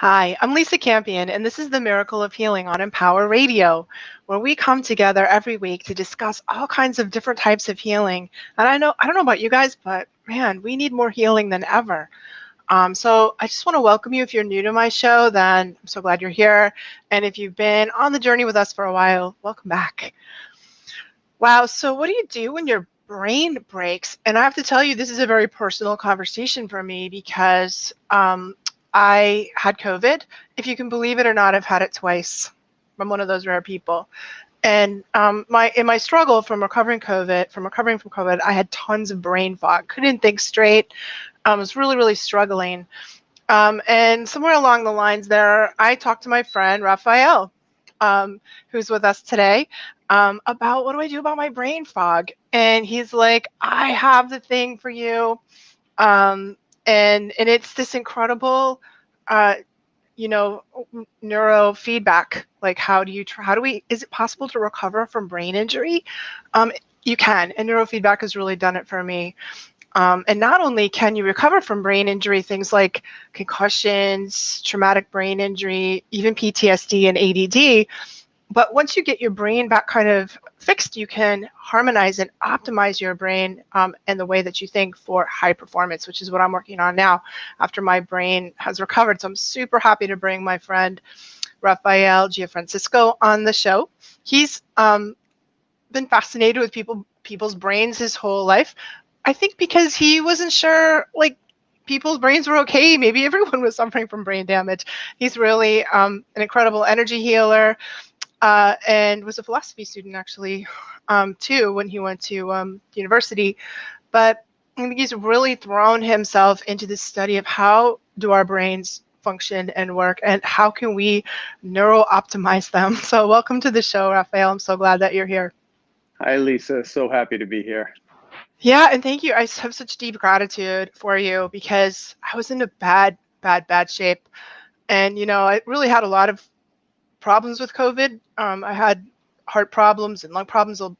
Hi, I'm Lisa Campion, and this is the Miracle of Healing on Empower Radio, where we come together every week to discuss all kinds of different types of healing. And I don't know about you guys, but man, we need more healing than ever. So I just want to welcome you. If you're new to my show, then I'm so glad you're here. And if you've been on the journey with us for a while, welcome back. Wow, so what do you do when your brain breaks? And I have to tell you, this is a very personal conversation for me because I had COVID. If you can believe it or not, I've had it twice. I'm one of those rare people. And in my struggle from recovering from COVID, I had tons of brain fog. Couldn't think straight. I was really, really struggling. And somewhere along the lines there, I talked to my friend Raffaele, who's with us today, about what do I do about my brain fog? And he's like, I have the thing for you. And it's this incredible, uh, neurofeedback. Like, is it possible to recover from brain injury? You can, and neurofeedback has really done it for me. And not only can you recover from brain injury, things like concussions, traumatic brain injury, even PTSD and ADD, but once you get your brain back kind of fixed, you can harmonize and optimize your brain and the way that you think for high performance, which is what I'm working on now after my brain has recovered. So I'm super happy to bring my friend Raffaele Gianfrancesco on the show. He's been fascinated with people's brains his whole life. I think because he wasn't sure, like, people's brains were okay. Maybe everyone was suffering from brain damage. He's really an incredible energy healer. And was a philosophy student actually, too, when he went to university. But I think he's really thrown himself into the study of how do our brains function and work, and how can we neuro-optimize them. So welcome to the show, Raffaele. I'm so glad that you're here. Hi, Lisa. So happy to be here. Yeah, and thank you. I have such deep gratitude for you because I was in a bad shape. And, I really had a lot of problems with COVID. I had heart problems and lung problems, all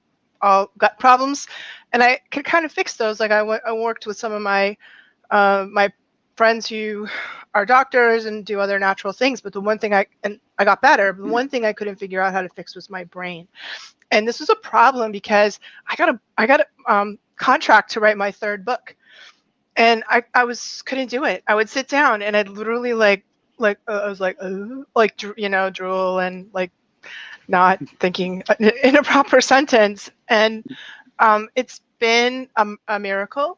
gut problems, and I could kind of fix those. Like I worked with some of my friends who are doctors and do other natural things. But the one thing I got better. But the one thing I couldn't figure out how to fix was my brain, and this was a problem because I got a contract to write my third book, and I couldn't do it. I would sit down and I'd literally I was like drool and like not thinking in a proper sentence. And it's been a miracle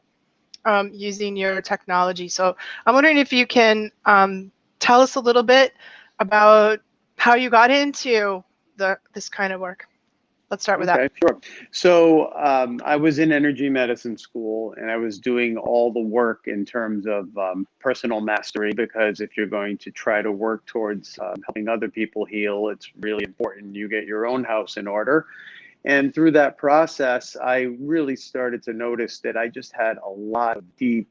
using your technology. So I'm wondering if you can tell us a little bit about how you got into this kind of work. Let's start with that. Okay, sure. So I was in energy medicine school, and I was doing all the work in terms of personal mastery, because if you're going to try to work towards helping other people heal, it's really important you get your own house in order. And through that process, I really started to notice that I just had a lot of deep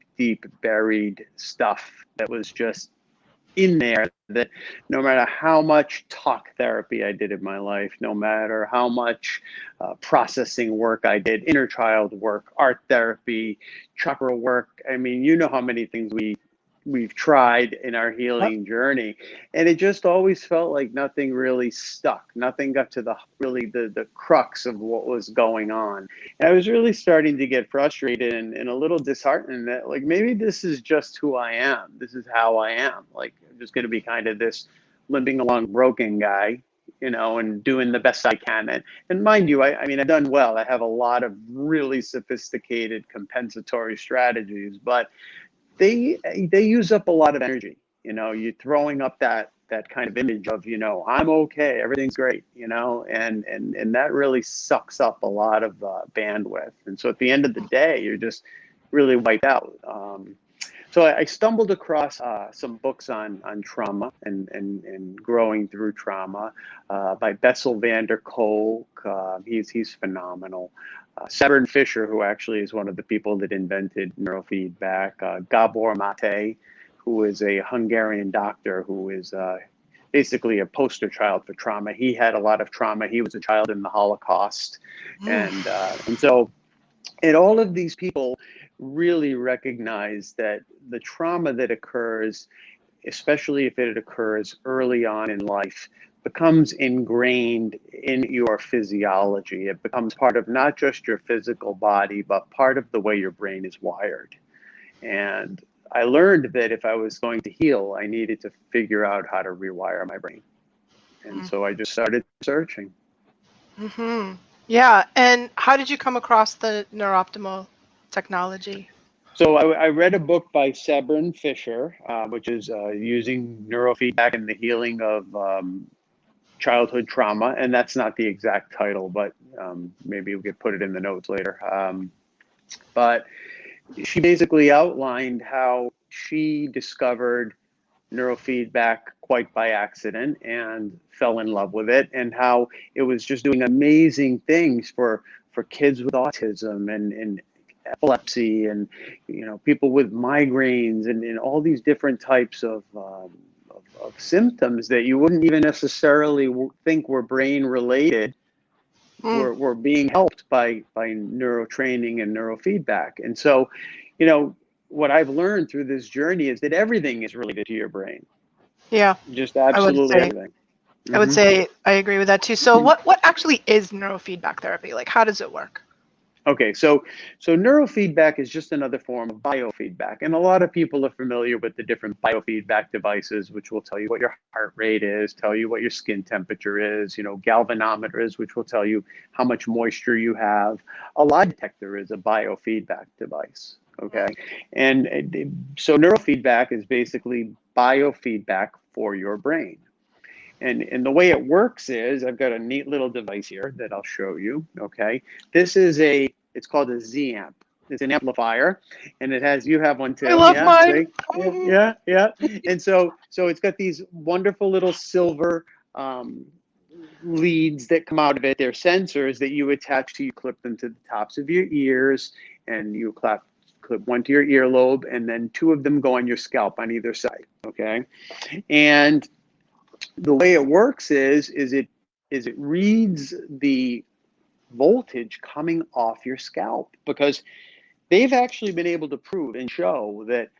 buried stuff that was just in there, that no matter how much talk therapy I did in my life, no matter how much processing work I did, inner child work, art therapy, chakra work, I mean, you know how many things we've tried in our Yep. healing journey, and it just always felt like nothing really stuck. Nothing got to the crux of what was going on. And I was really starting to get frustrated and a little disheartened that, like, maybe this is just who I am. This is how I am. Like, I'm just going to be kind of this limping along broken guy, and doing the best I can. And mind you, I mean, I've done well. I have a lot of really sophisticated compensatory strategies, but they use up a lot of energy. You're throwing up that kind of image of, I'm okay, everything's great, and that really sucks up a lot of bandwidth. And so at the end of the day, you're just really wiped out. So I stumbled across some books on trauma and growing through trauma by Bessel van der Kolk. He's phenomenal. Severn Fisher, who actually is one of the people that invented neurofeedback. Gabor Mate, who is a Hungarian doctor who is basically a poster child for trauma. He had a lot of trauma. He was a child in the Holocaust, and so, and all of these people really recognize that the trauma that occurs especially if it occurs early on in life, becomes ingrained in your physiology. It becomes part of not just your physical body, but part of the way your brain is wired. And I learned that if I was going to heal, I needed to figure out how to rewire my brain. And so I just started searching. Mm-hmm. Yeah. And how did you come across the neurooptimal technology? So I read a book by Sebron Fisher, which is using neurofeedback in the healing of childhood trauma. And that's not the exact title, but maybe we could put it in the notes later. But she basically outlined how she discovered neurofeedback quite by accident and fell in love with it, and how it was just doing amazing things for kids with autism and epilepsy, and people with migraines, and all these different types of symptoms that you wouldn't even necessarily think were brain related, Mm. were being helped by neurotraining and neurofeedback. And so, you know, what I've learned through this journey is that everything is related to your brain, Yeah. just I would absolutely say everything. I would Hmm. say I agree with that too. So what actually is neurofeedback therapy? Like how does it work? Okay, so neurofeedback is just another form of biofeedback, and a lot of people are familiar with the different biofeedback devices, which will tell you what your heart rate is, tell you what your skin temperature is, galvanometers, which will tell you how much moisture you have. A lie detector is a biofeedback device. Okay, and so neurofeedback is basically biofeedback for your brain. And the way it works is, I've got a neat little device here that I'll show you. Okay, it's called a Z amp. It's an amplifier, and you have one I too. love Yeah, mine. see, yeah. And so it's got these wonderful little silver um, leads that come out of it. They're sensors that you attach to. You clip them to the tops of your ears, and you clip one to your earlobe, and then two of them go on your scalp on either side. Okay, and the way it works is it reads the voltage coming off your scalp, because they've actually been able to prove and show that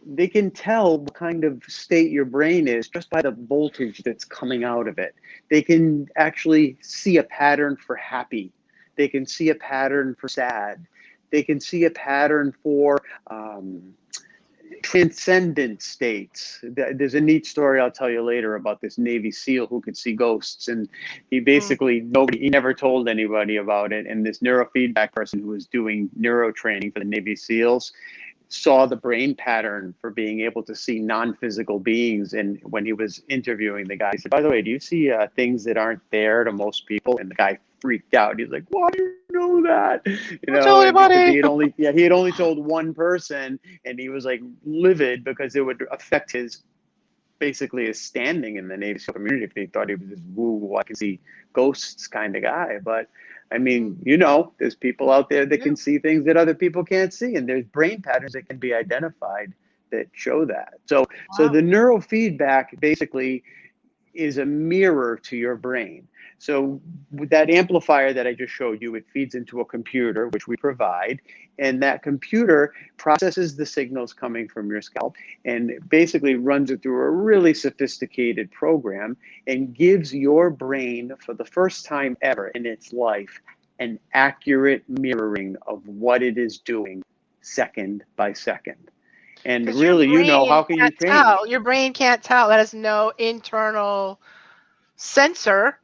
they can tell what kind of state your brain is just by the voltage that's coming out of it. They can actually see a pattern for happy. They can see a pattern for sad. They can see a pattern for transcendent states. There's a neat story I'll tell you later about this Navy SEAL who could see ghosts, and Mm. he never told anybody about it. And this neurofeedback person who was doing neurotraining for the Navy SEALs saw the brain pattern for being able to see non-physical beings. And when he was interviewing the guy, he said, "By the way, do you see things that aren't there to most people?" And the guy freaked out. He's like, "Why do you know that?" Don't tell And because anybody. he had only told one person, and he was like livid because it would affect basically his standing in the Navy SEAL community if they thought he was this woo, I can see ghosts kind of guy. But I Mm. mean, there's people out there that Yeah. can see things that other people can't see, and there's brain patterns that can be identified that show that. So Wow. the neurofeedback basically is a mirror to your brain. So with that amplifier that I just showed you, it feeds into a computer, which we provide, and that computer processes the signals coming from your scalp and basically runs it through a really sophisticated program and gives your brain, for the first time ever in its life, an accurate mirroring of what it is doing second by second. And Because your really, brain how can you can't change? tell. Your brain can't tell. That has no internal sensor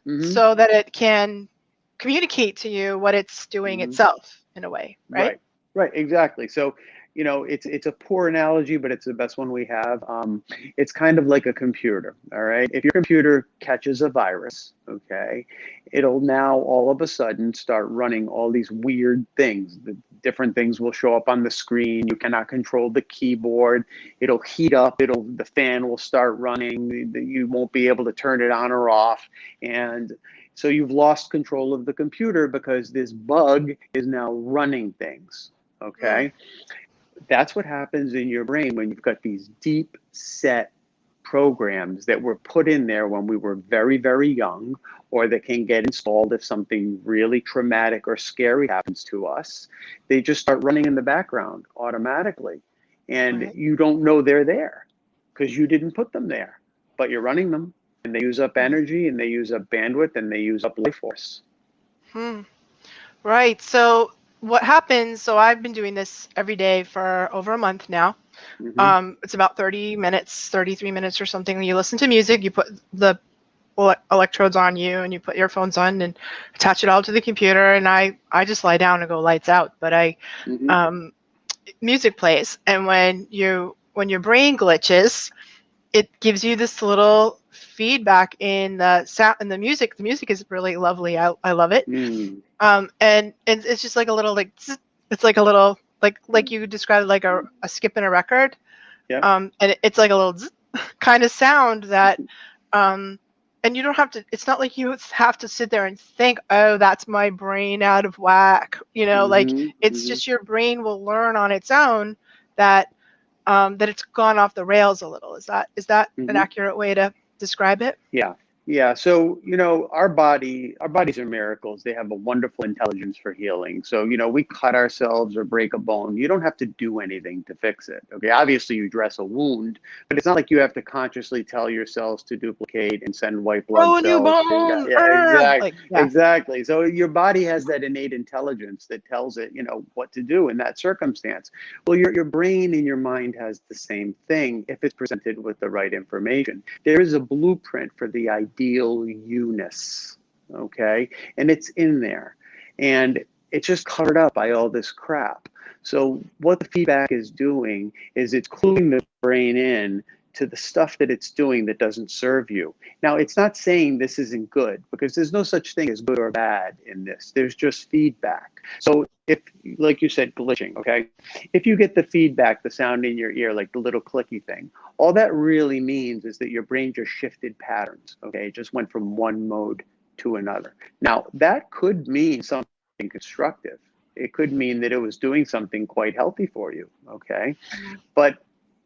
Hmm. so that it can communicate to you what it's doing Hmm. itself in a way, right? Right, right, exactly. So, it's a poor analogy, but it's the best one we have. It's kind of like a computer, all right? If your computer catches a virus, okay, it'll now all of a sudden start running all these weird things. The different things will show up on the screen. You cannot control the keyboard. It'll heat up. The fan will start running. You won't be able to turn it on or off, and so you've lost control of the computer because this bug is now running things. Mm. Okay. That's what happens in your brain when you've got these deep set programs that were put in there when we were very, very young, or that can get installed if something really traumatic or scary happens to us. They just start running in the background automatically, and Right. you don't know they're there because you didn't put them there, but you're running them, and they use up energy, and they use up bandwidth, and they use up life force. Hmm. Right. So what happens? So I've been doing this every day for over a month now. Hmm. It's about 30 minutes, 33 minutes or something. You listen to music, you put the electrodes on you, and you put earphones on and attach it all to the computer. And I just lie down and go lights out. But Hmm. um, music plays, and when your brain glitches, it gives you this little feedback in the sound and the music. The music is really lovely. I love it. Mm. And it's just like a little like zzz. It's like a little like you described, like a skip in a record. Yeah. And it's like a little zzz kind of sound that um and you don't have to, it's not like you have to sit there and think, oh, that's my brain out of whack, like Hmm. it's Hmm. just your brain will learn on its own that that it's gone off the rails a little. Is that an Hmm. accurate way to describe it? Yeah. Yeah. So, our bodies are miracles. They have a wonderful intelligence for healing. So, we cut ourselves or break a bone. You don't have to do anything to fix it. Okay. Obviously, you dress a wound, but it's not like you have to consciously tell your cells to duplicate and send white blood Grow a new cells. Yeah. bone. Yeah. Exactly. Like, yeah. Exactly. So your body has that innate intelligence that tells it, what to do in that circumstance. Well, your brain and your mind has the same thing if it's presented with the right information. There is a blueprint for the ideal you-ness, okay? And it's in there. And it's just covered up by all this crap. So what the feedback is doing is it's cluing the brain in to the stuff that it's doing that doesn't serve you. Now, it's not saying this isn't good, because there's no such thing as good or bad in this. There's just feedback. So if, like you said, glitching, okay? If you get the feedback, the sound in your ear, like the little clicky thing, all that really means is that your brain just shifted patterns, okay? It just went from one mode to another. Now, that could mean something constructive. It could mean that it was doing something quite healthy for you, okay? But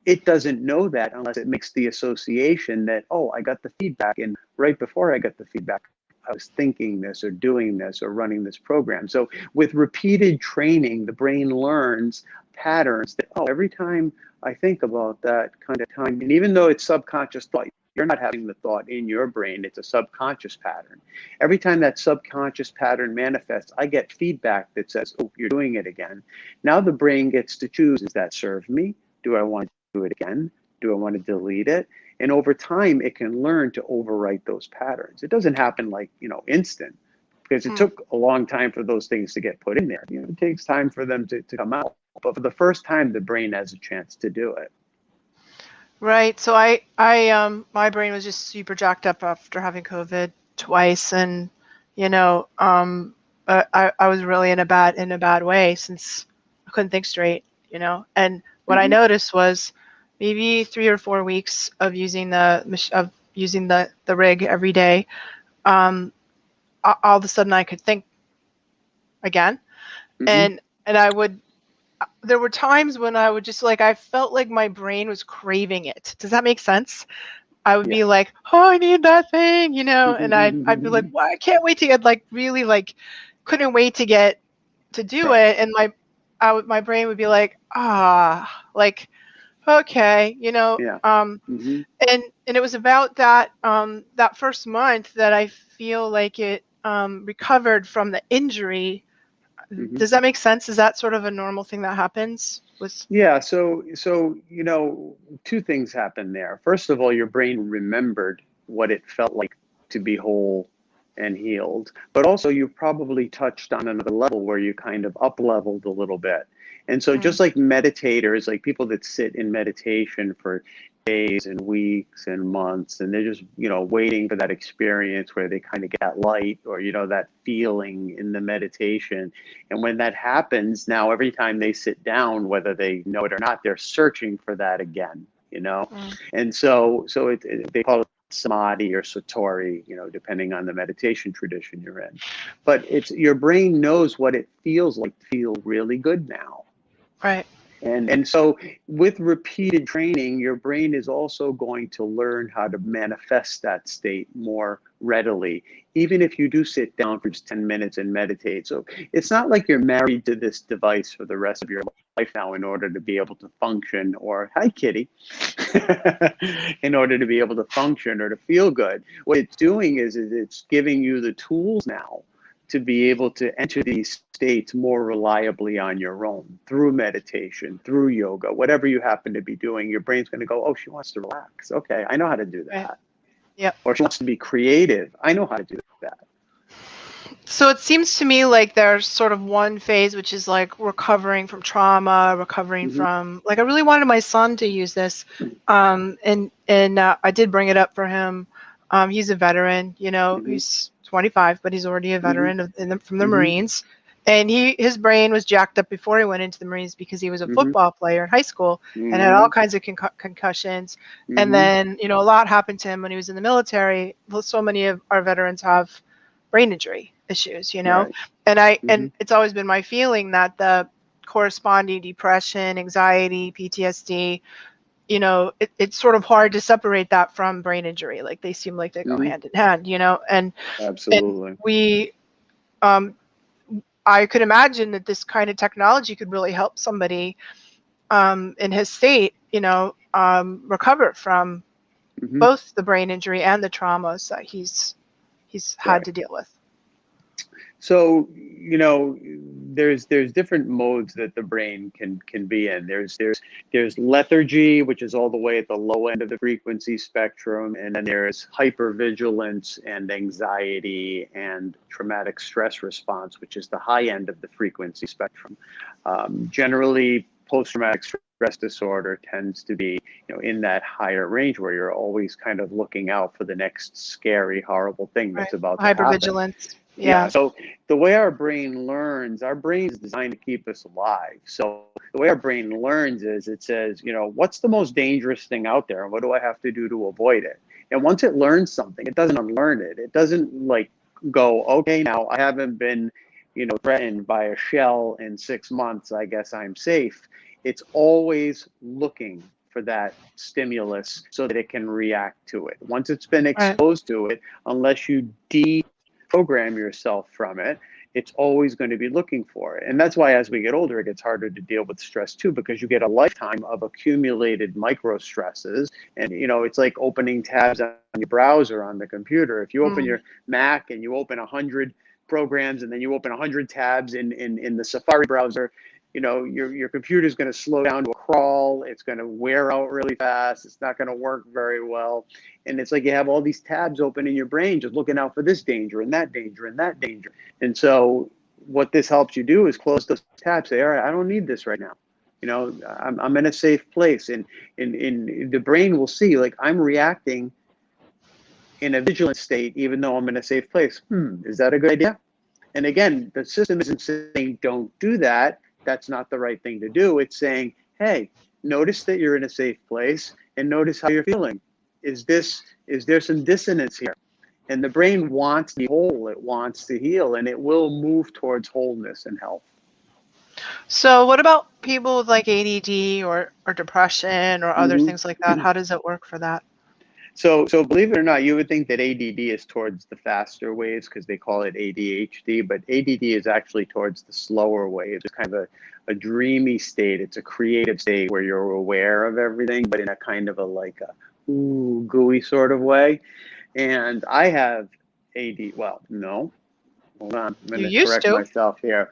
it doesn't know that unless it makes the association that, oh, I got the feedback, and right before I got the feedback, I was thinking this or doing this or running this program. So with repeated training, the brain learns patterns that, oh, every time I think about that kind of time, and even though it's subconscious thought, you're not having the thought in your brain, it's a subconscious pattern. Every time that subconscious pattern manifests, I get feedback that says, oh, you're doing it again. Now the brain gets to choose, does that serve me? Do I want to do it again? Do I want to delete it? And over time, it can learn to overwrite those patterns. It doesn't happen like, instant, because it Hmm. took a long time for those things to get put in there. It takes time for them to come out. But for the first time, the brain has a chance to do it. Right. So my brain was just super jacked up after having COVID twice, and I was really in a bad way, since I couldn't think straight. And what I Hmm. noticed was maybe 3 or 4 weeks of using the rig every day. Um, all of a sudden, I could think again, Hmm. and I would. There were times when I would just, like, I felt like my brain was craving it. Does that make sense? I would Yeah. be like, "Oh, I need that thing," and I'd be like, "Well, I can't wait to get, like, really, like, couldn't wait to get to do Right. it," and my brain would be like, "Ah, like, okay," Yeah. Hmm. and it was about that first month that I feel like it recovered from the injury. Hmm. Does that make sense? Is that sort of a normal thing that happens with? Yeah, so two things happen there. First of all, your brain remembered what it felt like to be whole and healed, but also you probably touched on another level where you kind of up leveled a little bit. And so Mm, just like meditators, like people that sit in meditation for days and weeks and months, and they're just, waiting for that experience where they kind of get that light or, that feeling in the meditation. And when that happens, now every time they sit down, whether they know it or not, they're searching for that again. mm. And so they call it samadhi or satori, depending on the meditation tradition you're in. But it's your brain knows what it feels like to feel really good now. Right. And so with repeated training, your brain is also going to learn how to manifest that state more readily, even if you do sit down for just 10 minutes and meditate. So it's not like you're married to this device for the rest of your life. life now in order to be able to function, or hi kitty, in order to be able to function or to feel good. What it's doing is it's giving you the tools now to be able to enter these states more reliably on your own through meditation, through yoga, whatever you happen to be doing. Your brain's going to go, oh, she wants to relax. Okay, I know how to do Right. that. Yep. Or she wants to be creative. I know how to do that. So it seems to me like there's sort of one phase which is like recovering from trauma, recovering Mm-hmm. from like I really wanted my son to use this, and I did bring it up for him. He's a veteran, you know, Mm-hmm. he's 25, but he's already a Mm-hmm. veteran from the Mm-hmm. Marines, and his brain was jacked up before he went into the Marines because he was a Mm-hmm. football player in high school and had Mm-hmm. all kinds of concussions, and Mm-hmm. then you know a lot happened to him when he was in the military. Well, so many of our veterans have brain injury issues, you know, Right. Mm-hmm. and it's always been my feeling that the corresponding depression, anxiety, PTSD, you know, it's sort of hard to separate that from brain injury. Like they seem like they go Mm-hmm. hand in hand, you know, and Absolutely. we um I could imagine that this kind of technology could really help somebody in his state, you know, recover from Mm-hmm. both the brain injury and the traumas that he's had Right. to deal with. So, there's different modes that the brain can be in. There's lethargy, which is all the way at the low end of the frequency spectrum, and then there's hypervigilance and anxiety and traumatic stress response, which is the high end of the frequency spectrum. Generally, post-traumatic stress disorder tends to be, in that higher range where you're always kind of looking out for the next scary, horrible thing Right. that's about to happen. Hypervigilance. Yeah, Yeah. so the way our brain learns, our brain is designed to keep us alive. So the way our brain learns is it says, what's the most dangerous thing out there and what do I have to do to avoid it? And once it learns something, it doesn't unlearn it. It doesn't like go, okay, now I haven't been, threatened by a shell in 6 months. I guess I'm safe. It's always looking for that stimulus so that it can react to it. Once it's been Right. exposed to it, unless you program yourself from it, it's always going to be looking for it. And that's why as we get older, it gets harder to deal with stress too, because you get a lifetime of accumulated micro stresses. And, it's like opening tabs on your browser on the computer. If you open Mm. your Mac and you open 100 programs and then you open 100 tabs in the Safari browser, your computer is going to slow down to a crawl. It's going to wear out really fast. It's not going to work very well. And it's like you have all these tabs open in your brain, just looking out for this danger and that danger and that danger. And so what this helps you do is close those tabs. Say, all right, I don't need this right now. I'm in a safe place. And the brain will see, like, I'm reacting in a vigilant state, even though I'm in a safe place. Is that a good idea? And again, the system isn't saying don't do that. That's not the right thing to do. It's saying, hey, notice that you're in a safe place and notice how you're feeling. Is there some dissonance here? And the brain wants to be whole, it wants to heal, and it will move towards wholeness and health. So what about people with like ADD or depression or other things like that? Mm-hmm. How does it work for that? So believe it or not, you would think that ADD is towards the faster waves because they call it ADHD, but ADD is actually towards the slower waves. It's kind of a dreamy state. It's a creative state where you're aware of everything, but in a kind of a gooey sort of way. And I have AD. Well, no, hold on. I'm going You to used correct to. myself here.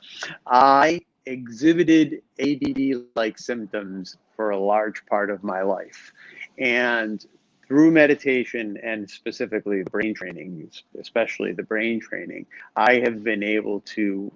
I exhibited ADD-like symptoms for a large part of my life. And through meditation and specifically the brain training, especially the brain training, I have been able to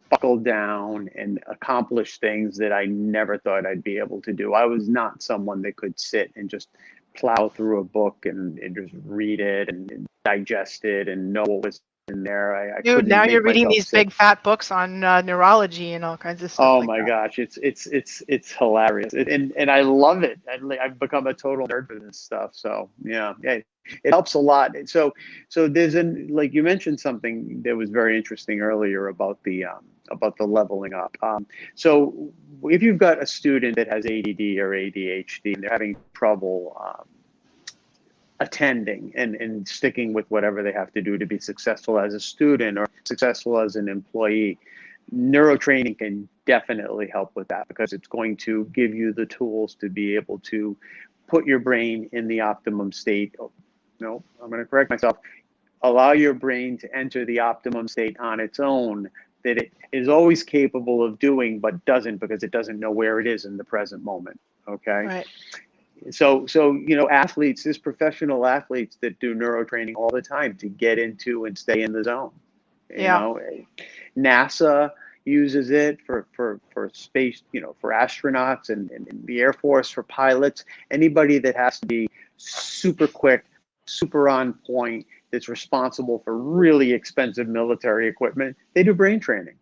buckle down and accomplish things that I never thought I'd be able to do. I was not someone that could sit and just plow through a book and just read it and digest it and know what was in there. I Dude, couldn't now you're make reading myself these sit. big fat books on neurology and all kinds of stuff Oh like my that. gosh, it's hilarious, and I love it. I've become a total nerd for this stuff. So yeah, it helps a lot. So there's like you mentioned something that was very interesting earlier about the leveling up. So if you've got a student that has ADD or ADHD and they're having trouble attending and sticking with whatever they have to do to be successful as a student or successful as an employee, neurotraining can definitely help with that, because it's going to give you the tools to be able to put your brain in the optimum state. Oh, no, I'm going to correct myself. Allow your brain to enter the optimum state on its own, that it is always capable of doing, but doesn't, because it doesn't know where it is in the present moment. Okay. Right. So, athletes, there's professional athletes that do neurotraining all the time to get into and stay in the zone. Yeah. NASA uses it for space, for astronauts and the Air Force, for pilots, anybody that has to be super quick, super on point, that's responsible for really expensive military equipment. They do brain training.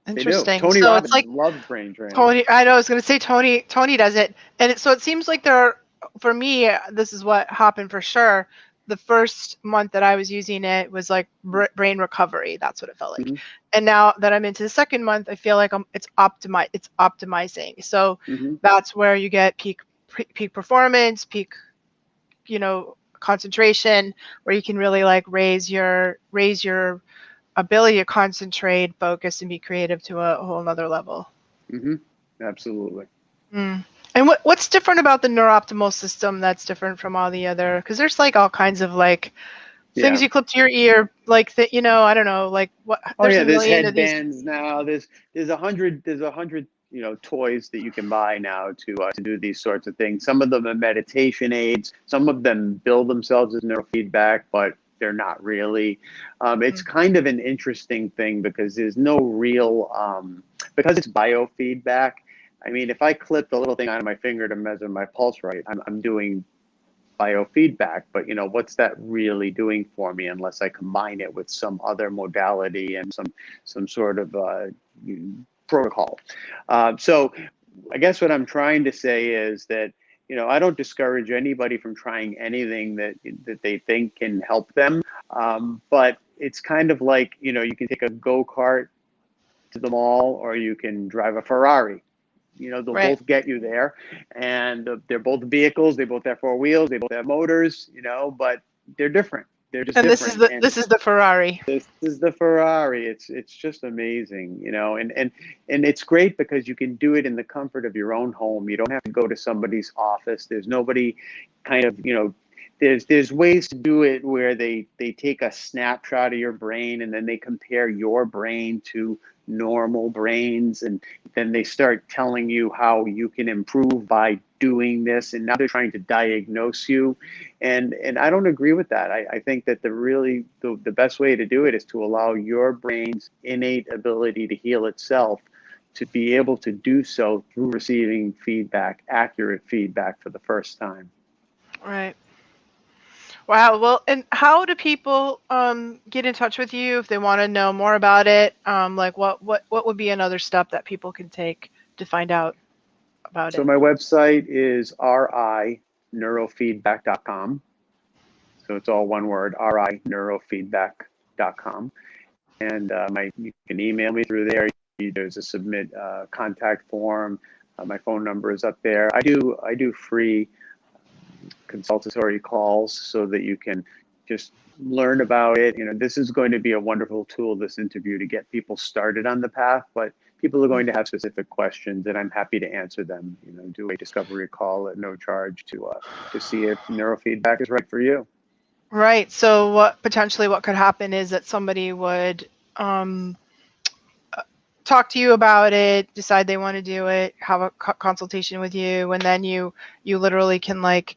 They do. Interesting. Tony So it's Robbins like loves brain training. I know, I was going to say Tony does it. And so it seems like for me, this is what happened for sure. The first month that I was using it was like brain recovery. That's what it felt like. Mm-hmm. And now that I'm into the second month, I feel like it's optimizing. So Mm-hmm. that's where you get peak performance, peak, concentration, where you can really like raise your ability to concentrate, focus, and be creative to a whole nother level. Mm-hmm. Absolutely. Mm. And what's different about the neurooptimal system that's different from all the other? Because there's like all kinds of like things you clip to your ear, like that. I don't know, like what. Oh There's yeah, a there's million of these. headbands now. There's a hundred toys that you can buy now to do these sorts of things. Some of them are meditation aids. Some of them bill themselves as neurofeedback, but they're not really. It's kind of an interesting thing, because there's no real because it's biofeedback. I mean, if I clip the little thing out of my finger to measure my pulse rate, I'm doing biofeedback, but what's that really doing for me, unless I combine it with some other modality and some sort of protocol. So I guess what I'm trying to say is that I don't discourage anybody from trying anything that they think can help them, but it's kind of like you can take a go-kart to the mall, or you can drive a Ferrari. They'll Right. both get you there, and they're both vehicles. They both have four wheels. They both have motors. But they're different. They're just And different. And this is the Ferrari. this is the Ferrari. It's just amazing, and it's great because you can do it in the comfort of your own home. You don't have to go to somebody's office. There's nobody kind of, there's ways to do it where they take a snapshot of your brain, and then they compare your brain to normal brains, and then they start telling you how you can improve by doing this, and now they're trying to diagnose you, and I don't agree with that. I think that the best way to do it is to allow your brain's innate ability to heal itself, to be able to do so through receiving feedback, accurate feedback, for the first time. Right. Wow. Well, and how do people get in touch with you if they want to know more about it? Like what would be another step that people can take to find out about So it? my website is rineurofeedback.com. So it's all one word, rineurofeedback.com. And you can email me through there. There's a submit contact form. My phone number is up there. I do free consultatory calls so that you can just learn about it. This is going to be a wonderful tool, this interview, to get people started on the path, but people are going to have specific questions, and I'm happy to answer them. Do a discovery call at no charge to see if neurofeedback is right for you. Right. So what could happen is that somebody would talk to you about it, decide they want to do it, have a consultation with you, and then you literally can like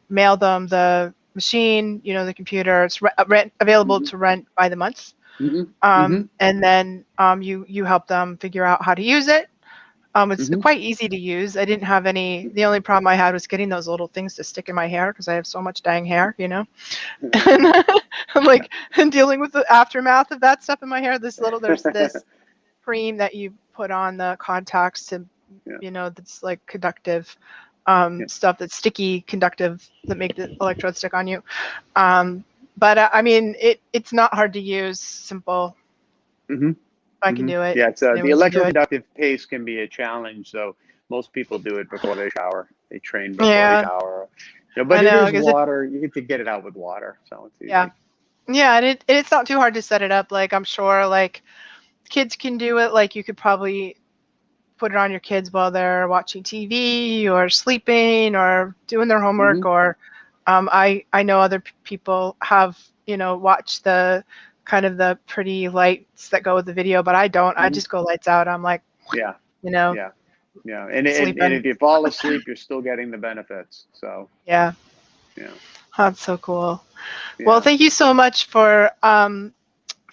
mail them the machine, the computer. It's available to rent by the month. And then you help them figure out how to use it. It's quite easy to use. I didn't have the only problem I had was getting those little things to stick in my hair, because I have so much dang hair, and and dealing with the aftermath of that stuff in my hair. There's this cream that you put on the contacts to, that's like conductive stuff, that's sticky, conductive, that make the electrodes stick on you. But I mean, it's not hard to use, simple. I can do it. Yeah, it's the electroconductive paste can be a challenge. So most people do it before they shower. They train before they shower. But it is water. You get to get it out with water, so it's easy. Yeah, and it's not too hard to set it up. Like I'm sure, like kids can do it. Like you could probably put it on your kids while they're watching TV or sleeping or doing their homework. Or I know other people have, watched the kind of the pretty lights that go with the video, but I don't. I just go lights out. I'm like, Yeah. Yeah. And if you fall asleep, you're still getting the benefits. So Yeah. yeah. That's so cool. Yeah. Well, thank you so much for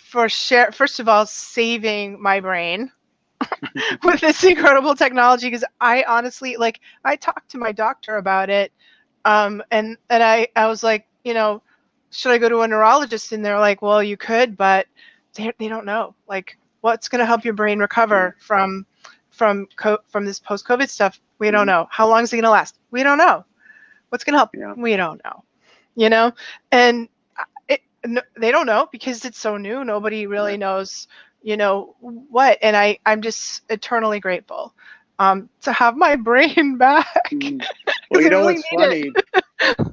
first of all, saving my brain with this incredible technology, because I honestly, like, I talked to my doctor about it, and I was like, should I go to a neurologist? And they're like, well, you could, but they don't know, like, what's going to help your brain recover from this post-COVID stuff. We don't know. How long is it going to last? We don't know. What's going to help? Yeah. We don't know. And they don't know because it's so new. Nobody really knows, what. And I'm just eternally grateful to have my brain back. Well, I really what's need funny? it.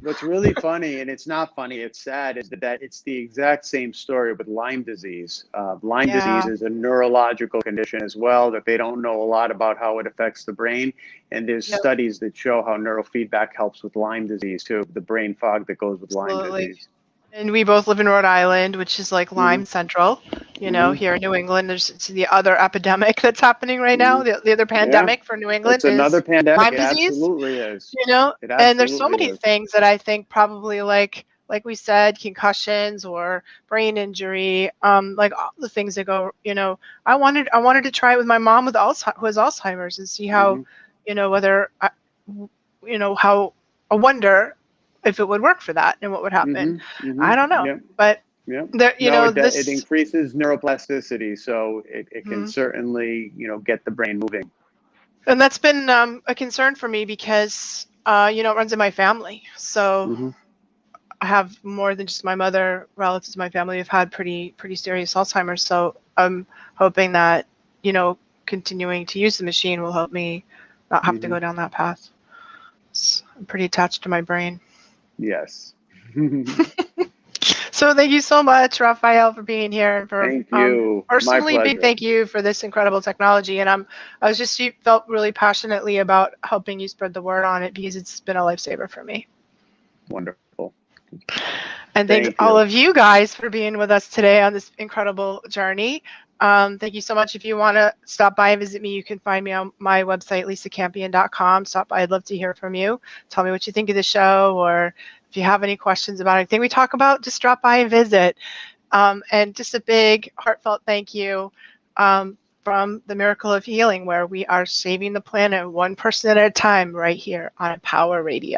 What's really funny, and it's not funny, it's sad, is that it's the exact same story with Lyme disease. Lyme disease is a neurological condition as well, that they don't know a lot about how it affects the brain. And there's studies that show how neurofeedback helps with Lyme disease too, the brain fog that goes with Lyme disease. And we both live in Rhode Island, which is like Lyme Central. Here in New England, there's the other epidemic that's happening right now. The other pandemic for New England It's another is pandemic. Lyme It disease. absolutely is. It And there's so absolutely many is. things that I think probably, like we said, concussions or brain injury, like all the things that go. I wanted to try it with my mom who has Alzheimer's, and see how, whether how, I wonder if it would work for that and what would happen. I don't know, but there, it increases neuroplasticity, so it can certainly, get the brain moving. And that's been a concern for me because, it runs in my family. So I have more than just my mother. Relatives in my family have had pretty serious Alzheimer's. So I'm hoping that, continuing to use the machine will help me not have to go down that path. I'm pretty attached to my brain. Yes. So thank you so much, Raffaele, for being here, and for thank you. personally big thank you for this incredible technology. And I felt really passionately about helping you spread the word on it, because it's been a lifesaver for me. Wonderful. And thanks all of you guys for being with us today on this incredible journey. Thank you so much. If you want to stop by and visit me, you can find me on my website, lisacampion.com. Stop by. I'd love to hear from you. Tell me what you think of the show, or if you have any questions about anything we talk about, just drop by and visit. And just a big heartfelt thank you from the Miracle of Healing, where we are saving the planet one person at a time right here on Power Radio.